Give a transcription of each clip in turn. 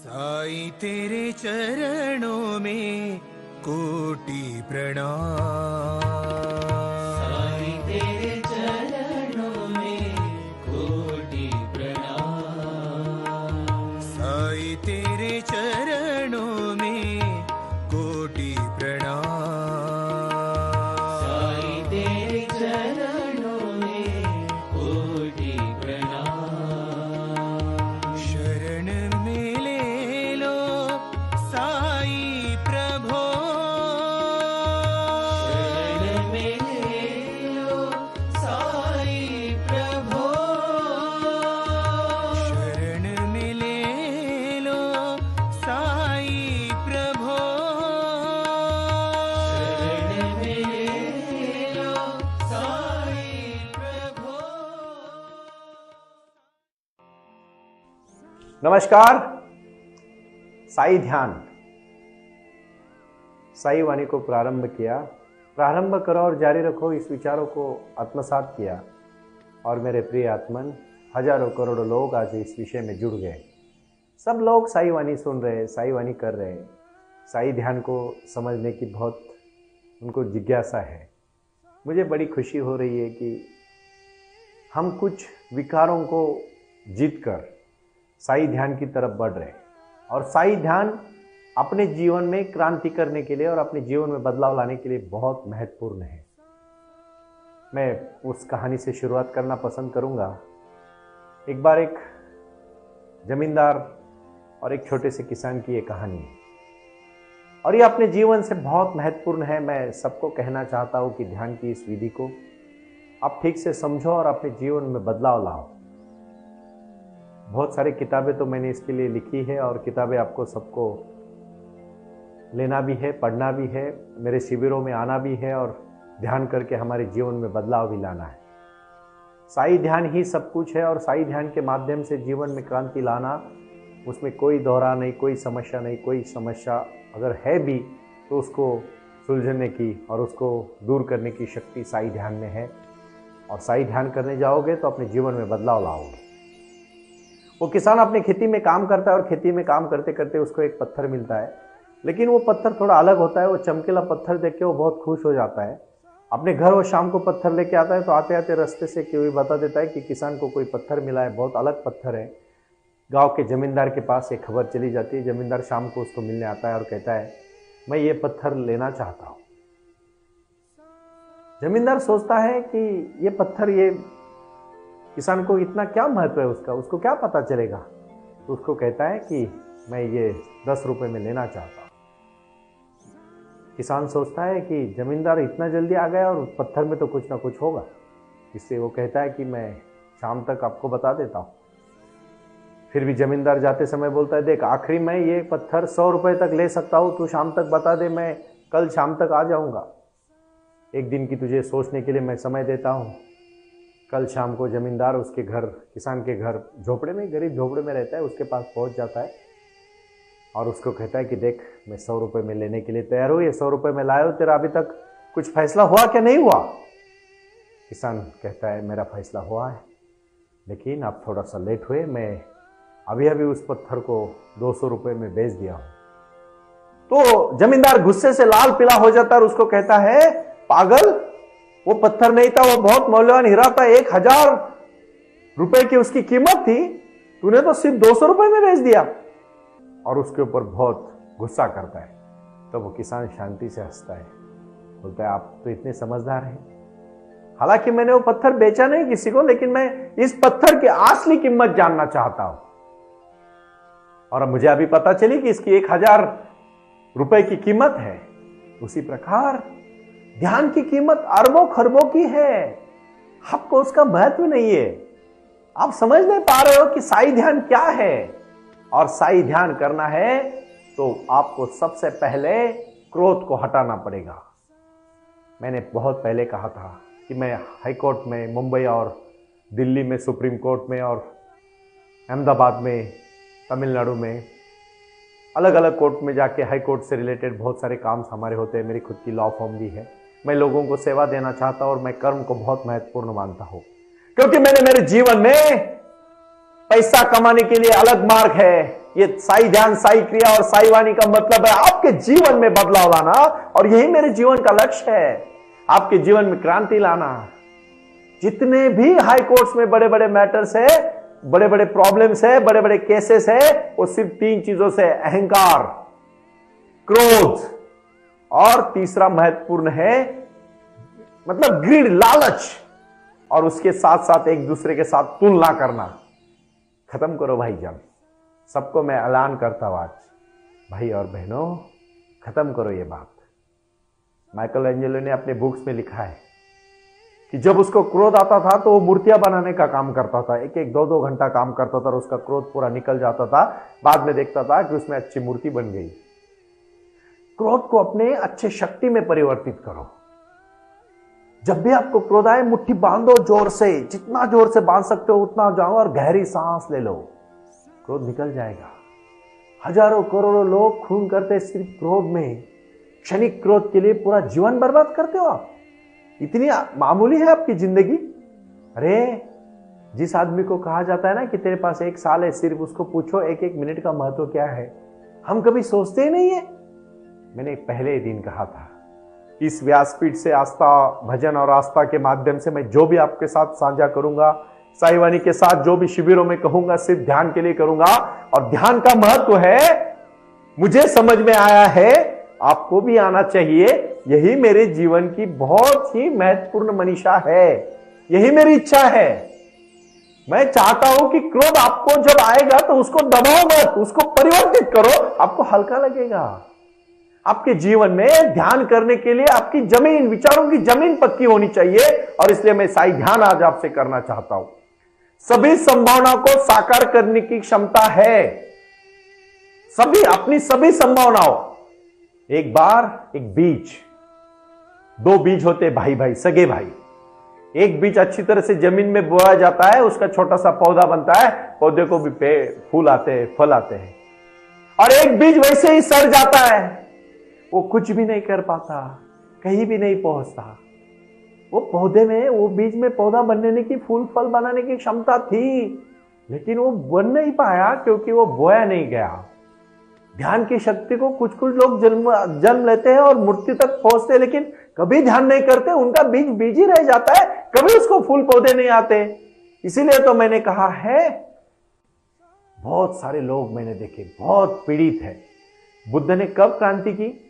साईं तेरे चरणों में कोटि प्रणाम। साईं तेरे चरणों में कोटि प्रणाम। साईं तेरे चरणों में कोटि प्रणाम। साईं तेरे चरणों में कोटि प्रणाम। शरण में ले लो साईं प्रभो। शरण में ले लो साईं प्रभो। शरण में ले लो साईं प्रभो। शरण में ले लो साईं प्रभो। नमस्कार। साई ध्यान, साई वाणी को प्रारंभ किया। प्रारंभ करो और जारी रखो, इस विचारों को आत्मसात किया और मेरे प्रिय आत्मन, हजारों करोड़ों लोग आज इस विषय में जुड़ गए। सब लोग साई वाणी सुन रहे हैं, साई वाणी कर रहे हैं। साई ध्यान को समझने की बहुत उनको जिज्ञासा है। मुझे बड़ी खुशी हो रही है कि हम कुछ विकारों को जीतकर साई ध्यान की तरफ बढ़ रहे हैं। और साई ध्यान अपने जीवन में क्रांति करने के लिए और अपने जीवन में बदलाव लाने के लिए बहुत महत्वपूर्ण है। मैं उस कहानी से शुरुआत करना पसंद करूंगा। एक बार एक जमींदार और एक छोटे से किसान की ये कहानी है और ये अपने जीवन से बहुत महत्वपूर्ण है। मैं सबको कहना चाहता हूं कि ध्यान की इस विधि को आप ठीक से समझो और अपने जीवन में बदलाव लाओ। बहुत सारी किताबें तो मैंने इसके लिए लिखी है और किताबें आपको सबको लेना भी है, पढ़ना भी है, मेरे शिविरों में आना भी है और ध्यान करके हमारे जीवन में बदलाव भी लाना है। साई ध्यान ही सब कुछ है और साई ध्यान के माध्यम से जीवन में क्रांति लाना, उसमें कोई दोहरा नहीं, कोई समस्या नहीं। कोई समस्या अगर है भी तो उसको सुलझने की और उसको दूर करने की शक्ति साई ध्यान में है। और साई ध्यान करने जाओगे तो अपने जीवन में बदलाव लाओगे। वो किसान अपनी खेती में काम करता है और खेती में काम करते करते उसको एक पत्थर मिलता है, लेकिन वो पत्थर थोड़ा अलग होता है। वो चमकीला पत्थर देख के वो बहुत खुश हो जाता है। अपने घर वो शाम को पत्थर लेके आता है तो आते आते रास्ते से कोई बता देता है कि किसान को कोई पत्थर मिला है, बहुत अलग पत्थर है। गांव के जमींदार के पास एक खबर चली जाती है। जमींदार शाम को उसको मिलने आता है और कहता है, मैं ये पत्थर लेना चाहता हूँ। जमींदार सोचता है कि ये पत्थर, ये किसान को इतना क्या महत्व है उसका, उसको क्या पता चलेगा। तो उसको कहता है कि मैं ये 10 रुपए में लेना चाहता हूँ। किसान सोचता है कि जमींदार इतना जल्दी आ गया और पत्थर में तो कुछ ना कुछ होगा। इससे वो कहता है कि मैं शाम तक आपको बता देता हूँ। फिर भी जमींदार जाते समय बोलता है, देख आखिरी मैं ये पत्थर 100 रुपए तक ले सकता हूँ, तू शाम तक बता दे, मैं कल शाम तक आ जाऊँगा। एक दिन की तुझे सोचने के लिए मैं समय देता हूँ। कल शाम को जमींदार उसके घर, किसान के घर, झोपड़े में, गरीब झोपड़े में रहता है, उसके पास पहुंच जाता है और उसको कहता है कि देख मैं 100 रुपए में लेने के लिए तैयार हूँ, ये 100 रुपए में लाया हूँ, तेरा अभी तक कुछ फैसला हुआ क्या नहीं हुआ। किसान कहता है मेरा फैसला हुआ है, लेकिन आप थोड़ा सा लेट हुए, मैं अभी अभी उस पत्थर को 200 रुपए में बेच दिया हूँ। तो जमींदार गुस्से से लाल पीला हो जाता है और उसको कहता है, पागल, वो पत्थर नहीं था, वो बहुत मूल्यवान हीरा था, 1000 रुपए की उसकी कीमत थी, तूने तो सिर्फ 200 रुपए में बेच दिया। और उसके ऊपर बहुत गुस्सा करता है। तो वो किसान शांति से हंसता है, बोलता है आप तो इतने समझदार हैं। हालांकि मैंने वो पत्थर बेचा नहीं किसी को, लेकिन मैं इस पत्थर की असली कीमत जानना चाहता हूं। और अब मुझे अभी पता चली कि इसकी 1000 रुपए की कीमत है। उसी प्रकार ध्यान की कीमत अरबों खरबों की है, आपको उसका महत्व नहीं है। आप समझ नहीं पा रहे हो कि साई ध्यान क्या है। और साई ध्यान करना है तो आपको सबसे पहले क्रोध को हटाना पड़ेगा। मैंने बहुत पहले कहा था कि मैं हाई कोर्ट में, मुंबई और दिल्ली में सुप्रीम कोर्ट में और अहमदाबाद में, तमिलनाडु में, अलग अलग कोर्ट में जाके, हाई कोर्ट से रिलेटेड बहुत सारे काम हमारे होते हैं। मेरी खुद की लॉ फॉर्म भी है। मैं लोगों को सेवा देना चाहता हूं और मैं कर्म को बहुत महत्वपूर्ण मानता हूं, क्योंकि मैंने मेरे जीवन में पैसा कमाने के लिए अलग मार्ग है। ये साई ध्यान, साई क्रिया और साई वाणी का मतलब है आपके जीवन में बदलाव लाना, और यही मेरे जीवन का लक्ष्य है, आपके जीवन में क्रांति लाना। जितने भी हाई कोर्ट्स में बड़े बड़े मैटर्स है, बड़े बड़े प्रॉब्लम्स है, बड़े बड़े केसेस है, वो सिर्फ 3 चीजों से, अहंकार, क्रोध, और तीसरा महत्वपूर्ण है मतलब ग्रीड, लालच, और उसके साथ साथ एक दूसरे के साथ तुलना करना। खत्म करो भाईजान, सबको मैं ऐलान करता हूं आज, भाई और बहनों, खत्म करो ये बात। माइकल एंजेलो ने अपने बुक्स में लिखा है कि जब उसको क्रोध आता था तो वो मूर्तियां बनाने का काम करता था, 1-1, 2-2 घंटा काम करता था और उसका क्रोध पूरा निकल जाता था। बाद में देखता था कि उसमें अच्छी मूर्ति बन गई। क्रोध को अपने अच्छे शक्ति में परिवर्तित करो। जब भी आपको क्रोध आए, मुट्ठी बांधो जोर से, जितना जोर से बांध सकते हो उतना जाओ और गहरी सांस ले लो, क्रोध निकल जाएगा। हजारों करोड़ों लोग खून करते सिर्फ क्रोध में, क्षणिक क्रोध के लिए पूरा जीवन बर्बाद करते हो आप। इतनी मामूली है आपकी जिंदगी। अरे जिस आदमी को कहा जाता है ना कि तेरे पास 1 साल है, सिर्फ उसको पूछो 1-1 मिनट का महत्व क्या है, हम कभी सोचते ही नहीं है। मैंने पहले ही दिन कहा था, इस व्यासपीठ से आस्था, भजन और आस्था के माध्यम से मैं जो भी आपके साथ साझा करूंगा, साई वाणी के साथ जो भी शिविरों में कहूंगा, सिर्फ ध्यान के लिए करूंगा। और ध्यान का महत्व है, मुझे समझ में आया है, आपको भी आना चाहिए। यही मेरे जीवन की बहुत ही महत्वपूर्ण मनीषा है, यही मेरी इच्छा है। मैं चाहता हूं कि क्रोध आपको जब आएगा तो उसको दबाओ मत, उसको परिवर्तित करो, आपको हल्का लगेगा। आपके जीवन में ध्यान करने के लिए आपकी जमीन, विचारों की जमीन पक्की होनी चाहिए। और इसलिए मैं साई ध्यान आज आपसे करना चाहता हूं। सभी संभावना को साकार करने की क्षमता है, सभी, अपनी सभी संभावनाओं। एक बार एक बीज, 2 बीज होते भाई भाई, सगे भाई। एक बीज अच्छी तरह से जमीन में बोया जाता है, उसका छोटा सा पौधा बनता है, पौधे को भी फूल आते हैं, फल आते हैं। और एक बीज वैसे ही सड़ जाता है, वो कुछ भी नहीं कर पाता, कहीं भी नहीं पहुंचता। वो पौधे में, वो बीज में पौधा बनने की, फूल फल बनाने की क्षमता थी, लेकिन वो बन नहीं पाया क्योंकि वो बोया नहीं गया। ध्यान की शक्ति को कुछ कुछ लोग जन्म लेते हैं और मूर्ति तक पहुंचते हैं, लेकिन कभी ध्यान नहीं करते, उनका बीज बीज ही रह जाता है, कभी उसको फूल पौधे नहीं आते। इसीलिए तो मैंने कहा है, बहुत सारे लोग मैंने देखे बहुत पीड़ित है। बुद्ध ने कब क्रांति की?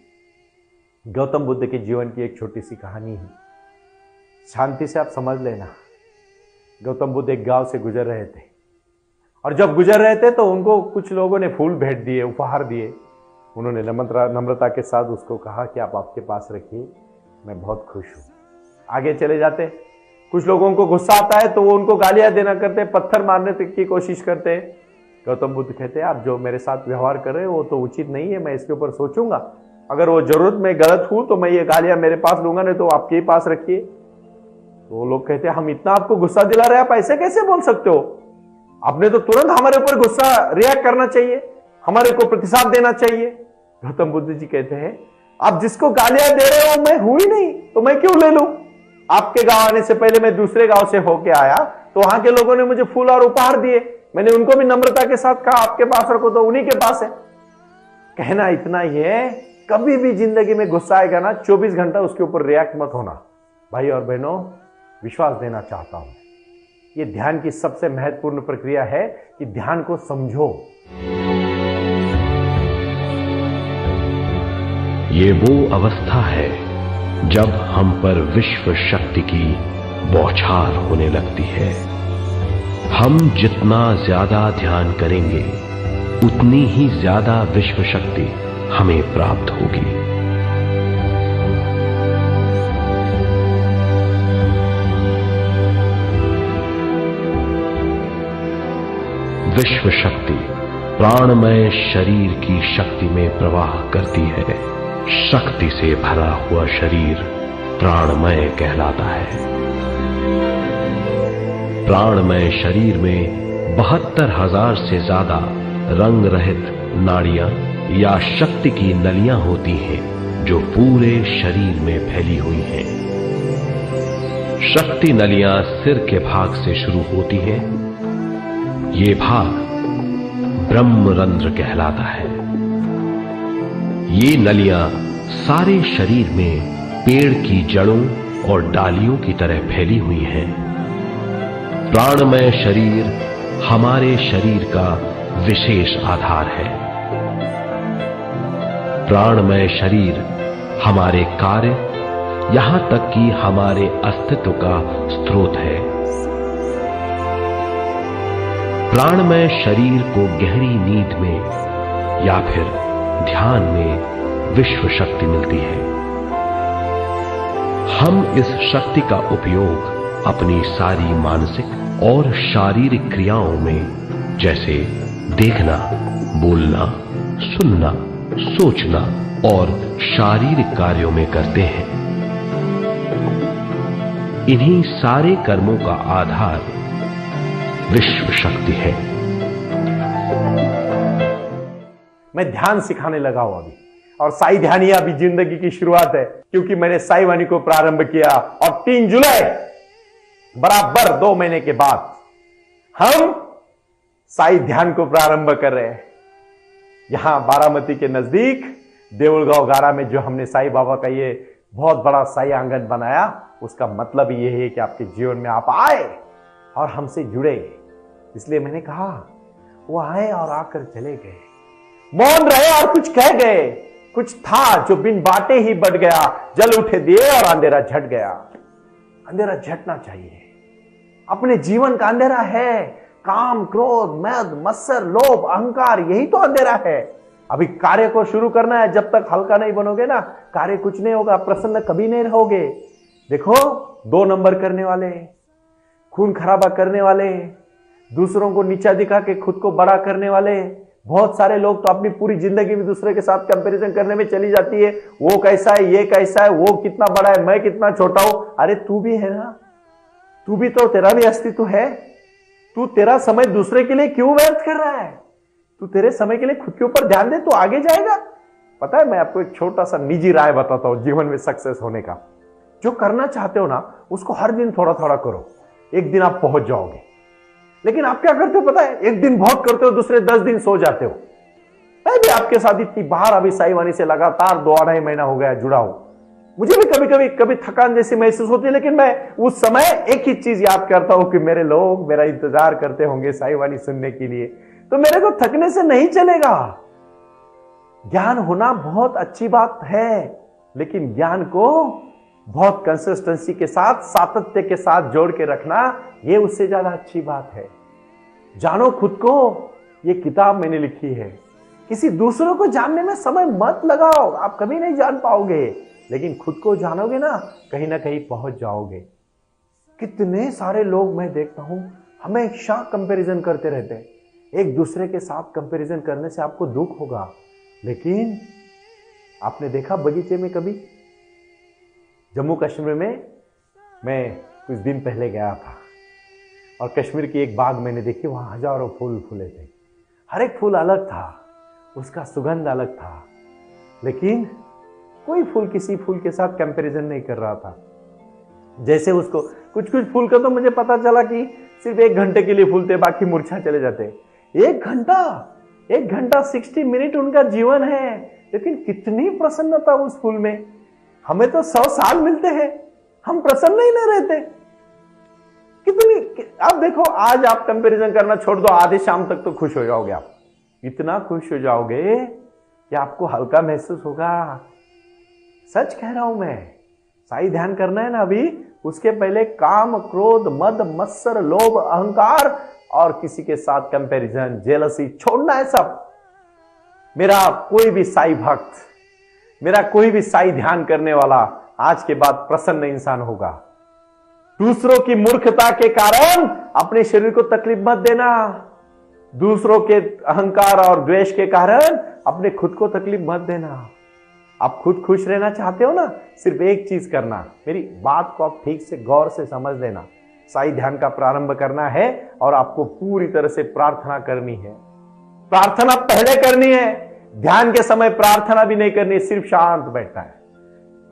गौतम बुद्ध के जीवन की एक छोटी सी कहानी है, शांति से आप समझ लेना। गौतम बुद्ध एक गांव से गुजर रहे थे, और जब गुजर रहे थे तो उनको कुछ लोगों ने फूल भेंट दिए, उपहार दिए। उन्होंने नम्रता के साथ उसको कहा कि आप आपके पास रखिए, मैं बहुत खुश हूं। आगे चले जाते। कुछ लोगों को गुस्सा आता है तो वो उनको गालियां देना करते, पत्थर मारने की कोशिश करते। गौतम बुद्ध कहते हैं, आप जो मेरे साथ व्यवहार कर रहे हैं वो तो उचित नहीं है, मैं इसके ऊपर सोचूंगा, अगर वो जरूरत में गलत हूं तो मैं ये गालियां मेरे पास लूंगा, नहीं तो आपके ही पास रखिए। तो वो लोग कहते हैं, हम इतना आपको गुस्सा दिला रहे हैं, आप ऐसे कैसे बोल सकते हो? आपने तो तुरंत हमारे ऊपर गुस्सा रिएक्ट करना चाहिए, हमारे को प्रतिसाद देना चाहिए। गौतम बुद्ध जी कहते हैं, आप जिसको गालियां दे रहे हो मैं हूं ही नहीं, तो मैं क्यों ले लूं? आपके गांव आने से पहले मैं दूसरे गांव से होके आया, तो वहां के लोगों ने मुझे फूल और उपहार दिए, मैंने उनको भी नम्रता के साथ कहा आपके पास रखो, तो उन्हीं के पास है। कहना इतना ही है, कभी भी जिंदगी में गुस्सा आएगा ना, 24 घंटा उसके ऊपर रिएक्ट मत होना। भाई और बहनों, विश्वास देना चाहता हूं, ये ध्यान की सबसे महत्वपूर्ण प्रक्रिया है कि ध्यान को समझो। ये वो अवस्था है जब हम पर विश्व शक्ति की बौछार होने लगती है। हम जितना ज्यादा ध्यान करेंगे उतनी ही ज्यादा विश्व शक्ति हमें प्राप्त होगी। विश्व शक्ति प्राणमय शरीर की शक्ति में प्रवाह करती है। शक्ति से भरा हुआ शरीर प्राणमय कहलाता है। प्राणमय शरीर में 72,000 से ज्यादा रंग रहित नाड़ियां या शक्ति की नलियां होती हैं, जो पूरे शरीर में फैली हुई हैं। शक्ति नलियां सिर के भाग से शुरू होती हैं, ये भाग ब्रह्मरंध्र कहलाता है। ये नलियां सारे शरीर में पेड़ की जड़ों और डालियों की तरह फैली हुई हैं। प्राणमय शरीर हमारे शरीर का विशेष आधार है। प्राणमय शरीर हमारे कार्य, यहां तक कि हमारे अस्तित्व का स्रोत है। प्राणमय शरीर को गहरी नींद में या फिर ध्यान में विश्व शक्ति मिलती है। हम इस शक्ति का उपयोग अपनी सारी मानसिक और शारीरिक क्रियाओं में, जैसे देखना, बोलना, सुनना, सोचना और शारीरिक कार्यों में करते हैं। इन्हीं सारे कर्मों का आधार विश्व शक्ति है। मैं ध्यान सिखाने लगा हूं अभी, और साई ध्यानिया अभी जिंदगी की शुरुआत है, क्योंकि मैंने साई वाणी को प्रारंभ किया और 3 जुलाई बराबर 2 महीने के बाद हम साई ध्यान को प्रारंभ कर रहे हैं। यहां बारामती के नजदीक देऊलगांव गारा में जो हमने साई बाबा का ये बहुत बड़ा साई आंगन बनाया, उसका मतलब ये है कि आपके जीवन में आप आए और हमसे जुड़े। इसलिए मैंने कहा, वो आए और आकर चले गए, मौन रहे और कुछ कह गए। कुछ था जो बिन बाटे ही बढ़ गया, जल उठे दिए और अंधेरा झट गया। अंधेरा झटना चाहिए। अपने जीवन का अंधेरा है काम, क्रोध, मद, मत्सर, लोभ, अहंकार, यही तो अंधेरा है। अभी कार्य को शुरू करना है। जब तक हल्का नहीं बनोगे ना, कार्य कुछ नहीं होगा, प्रसन्न कभी नहीं रहोगे। देखो, 2 नंबर करने वाले, खून खराबा करने वाले, दूसरों को नीचा दिखा के खुद को बड़ा करने वाले, बहुत सारे लोग तो अपनी पूरी जिंदगी में दूसरे के साथ कंपैरिजन करने में चली जाती है। वो कैसा है, ये कैसा है, वो कितना बड़ा है, मैं कितना छोटा हूं। अरे तू भी है ना, तू भी तो, तेरा भी अस्तित्व है। तू तेरा समय दूसरे के लिए क्यों व्यर्थ कर रहा है? तू तेरे समय के लिए खुद के ऊपर ध्यान दे, तो आगे जाएगा। पता है, मैं आपको एक छोटा सा निजी राय बताता हूं जीवन में सक्सेस होने का। जो करना चाहते हो ना, उसको हर दिन थोड़ा थोड़ा करो, एक दिन आप पहुंच जाओगे। लेकिन आप क्या करते हो पता है? एक दिन बहुत करते हो, दूसरे 10 दिन सो जाते हो। मैं भी आपके साथ इतनी बार अभी साई वाणी से लगातार 2-2.5 महीना हो गया जुड़ा हूं। मुझे भी कभी थकान जैसी महसूस होती है, लेकिन मैं उस समय एक ही चीज याद करता हूं कि मेरे लोग मेरा इंतजार करते होंगे साई वाणी सुनने के लिए, तो मेरे को थकने से नहीं चलेगा। ज्ञान होना बहुत अच्छी बात है, लेकिन ज्ञान को बहुत कंसिस्टेंसी के साथ, सातत्य के साथ जोड़ के रखना, यह उससे ज्यादा अच्छी बात है। जानो खुद को, यह किताब मैंने लिखी है। किसी दूसरों को जानने में समय मत लगाओ, आप कभी नहीं जान पाओगे। लेकिन खुद को जानोगे ना कहीं पहुंच जाओगे। कितने सारे लोग मैं देखता हूं, हमेशा कंपैरिजन करते रहते हैं। एक दूसरे के साथ कंपैरिजन करने से आपको दुख होगा, लेकिन आपने देखा बगीचे में कभी? जम्मू कश्मीर में मैं कुछ दिन पहले गया था और कश्मीर की एक बाग मैंने देखी, वहां हजारों फूल फूले थे। हर एक फूल अलग था, उसका सुगंध अलग था, लेकिन कोई फूल किसी फूल के साथ कंपैरिजन नहीं कर रहा था। जैसे उसको कुछ फूल का तो मुझे पता चला कि सिर्फ 1 घंटे के लिए फूलते, बाकी मुरझा चले जाते। 1 घंटा 60 मिनट उनका जीवन है, लेकिन कितनी प्रसन्नता उस फूल में। हमें तो 100 साल मिलते हैं, हम प्रसन्न ही नहीं रहते। कितनी, आप देखो, आज आप कंपैरिजन करना छोड़ दो, आधे शाम तक तो खुश हो जाओगे। आप इतना खुश हो जाओगे कि आपको हल्का महसूस होगा। सच कह रहा हूं मैं। साई ध्यान करना है ना अभी, उसके पहले काम, क्रोध, मद, मत्सर, लोभ, अहंकार और किसी के साथ कंपैरिजन, जेलसी छोड़ना है सब। मेरा कोई भी साई भक्त, मेरा कोई भी साई ध्यान करने वाला आज के बाद प्रसन्न इंसान होगा। दूसरों की मूर्खता के कारण अपने शरीर को तकलीफ मत देना। दूसरों के अहंकार और द्वेष के कारण अपने खुद को तकलीफ मत देना। आप खुद खुश रहना चाहते हो ना, सिर्फ एक चीज करना, मेरी बात को आप ठीक से गौर से समझ लेना। साई ध्यान का प्रारंभ करना है और आपको पूरी तरह से प्रार्थना करनी है। प्रार्थना पहले करनी है, ध्यान के समय प्रार्थना भी नहीं करनी, सिर्फ शांत बैठना है।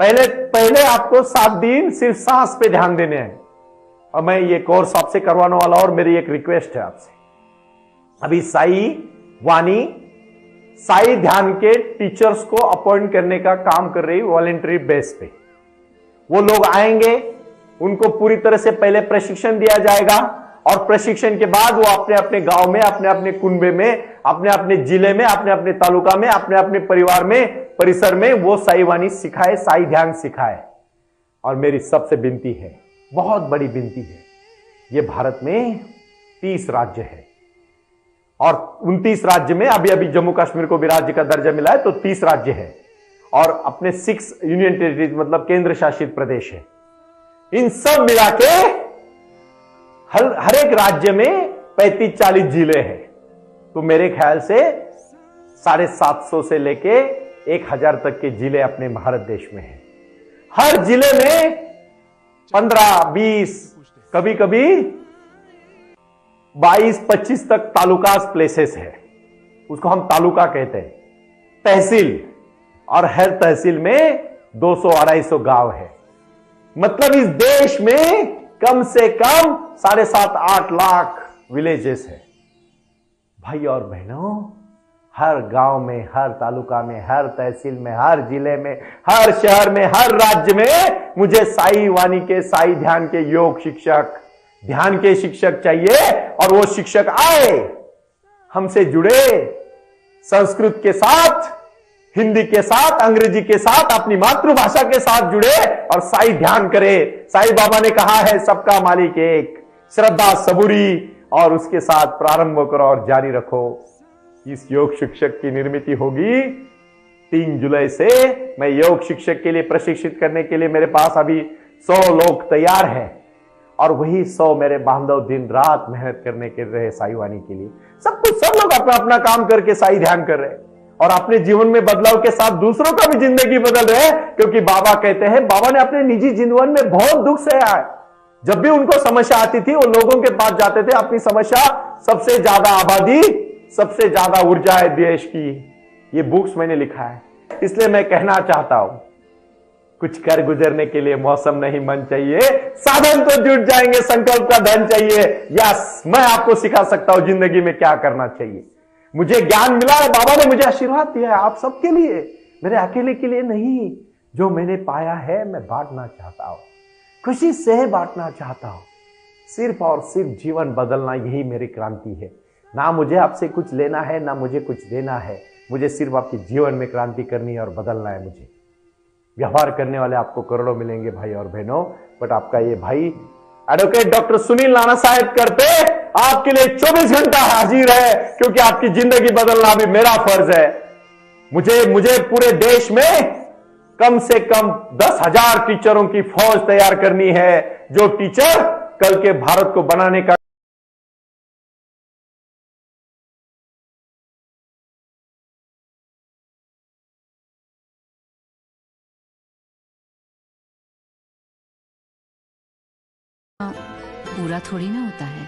पहले आपको 7 दिन सिर्फ सांस पे ध्यान देने हैं। और मैं ये कोर्स आपसे करवाने वाला, और मेरी एक रिक्वेस्ट है आपसे, अभी साई वाणी साई ध्यान के टीचर्स को अपॉइंट करने का काम कर रही वॉलेंटरी बेस पे। वो लोग आएंगे, उनको पूरी तरह से पहले प्रशिक्षण दिया जाएगा और प्रशिक्षण के बाद वो अपने अपने गांव में, अपने अपने कुनबे में, अपने अपने जिले में, अपने अपने तालुका में, अपने अपने परिवार में, परिसर में वो साई वाणी सिखाए, साई ध्यान सिखाए। और मेरी सबसे विनती है, बहुत बड़ी विनती है, ये भारत में 30 राज्य है और 29 राज्य में अभी अभी जम्मू कश्मीर को भी राज्य का दर्जा मिला है, तो 30 राज्य है और अपने 6 यूनियन टेरिटरीज मतलब केंद्र शासित प्रदेश है। इन सब मिला के हर एक राज्य में 35-40 जिले हैं। तो मेरे ख्याल से 750 से लेके 1000 तक के जिले अपने भारत देश में हैं। हर जिले में 15-20 कभी कभी 22-25 तक तालुकास प्लेसेस है, उसको हम तालुका कहते हैं, तहसील, और हर तहसील में 200-250 गांव है। मतलब इस देश में कम से कम 7.5-8 लाख विलेजेस है। भाई और बहनों, हर गांव में, हर तालुका में, हर तहसील में, हर जिले में, हर शहर में, हर राज्य में मुझे साई वाणी के, साई ध्यान के योग शिक्षक, ध्यान के शिक्षक चाहिए। और वो शिक्षक आए, हमसे जुड़े, संस्कृत के साथ, हिंदी के साथ, अंग्रेजी के साथ, अपनी मातृभाषा के साथ जुड़े और साई ध्यान करे। साई बाबा ने कहा है सबका मालिक एक, श्रद्धा सबूरी, और उसके साथ प्रारंभ करो और जारी रखो। इस योग शिक्षक की निर्मित होगी 3 जुलाई से। मैं योग शिक्षक के लिए प्रशिक्षित करने के लिए मेरे पास अभी 100 लोग तैयार हैं और वही 100 मेरे बांधव दिन रात मेहनत करने के रहे साई वाणी के लिए। सब लोग अपना अपना काम करके साई ध्यान कर रहे हैं और अपने जीवन में बदलाव के साथ दूसरों का भी जिंदगी बदल रहे हैं। क्योंकि बाबा कहते हैं, बाबा ने अपने निजी जीवन में बहुत दुख सहा है। जब भी उनको समस्या आती थी वो लोगों के पास जाते थे, अपनी समस्या, सबसे ज्यादा आबादी, सबसे ज्यादा ऊर्जा है देश की, ये बुक्स मैंने लिखा है। इसलिए मैं कहना चाहता हूं, कुछ कर गुजरने के लिए मौसम नहीं मन चाहिए, साधन तो जुट जाएंगे, संकल्प का धन चाहिए। यस, मैं आपको सिखा सकता हूं जिंदगी में क्या करना चाहिए। मुझे ज्ञान मिला है, बाबा ने मुझे आशीर्वाद दिया है आप सबके लिए, मेरे अकेले के लिए नहीं। जो मैंने पाया है मैं बांटना चाहता हूं, खुशी से बांटना चाहता हूं। सिर्फ और सिर्फ जीवन बदलना, यही मेरी क्रांति है। ना मुझे आपसे कुछ लेना है, ना मुझे कुछ देना है। मुझे सिर्फ आपके जीवन में क्रांति करनी है और बदलना है। मुझे व्यवहार करने वाले आपको करोड़ों मिलेंगे भाई और बहनों, बट आपका ये भाई एडवोकेट डॉक्टर सुनील नाना साहब करते आपके लिए 24 घंटा हाजिर है, क्योंकि आपकी जिंदगी बदलना भी मेरा फर्ज है। मुझे पूरे देश में कम से कम 10,000 टीचरों की फौज तैयार करनी है, जो टीचर कल के भारत को बनाने का पूरा थोड़ी ना होता है।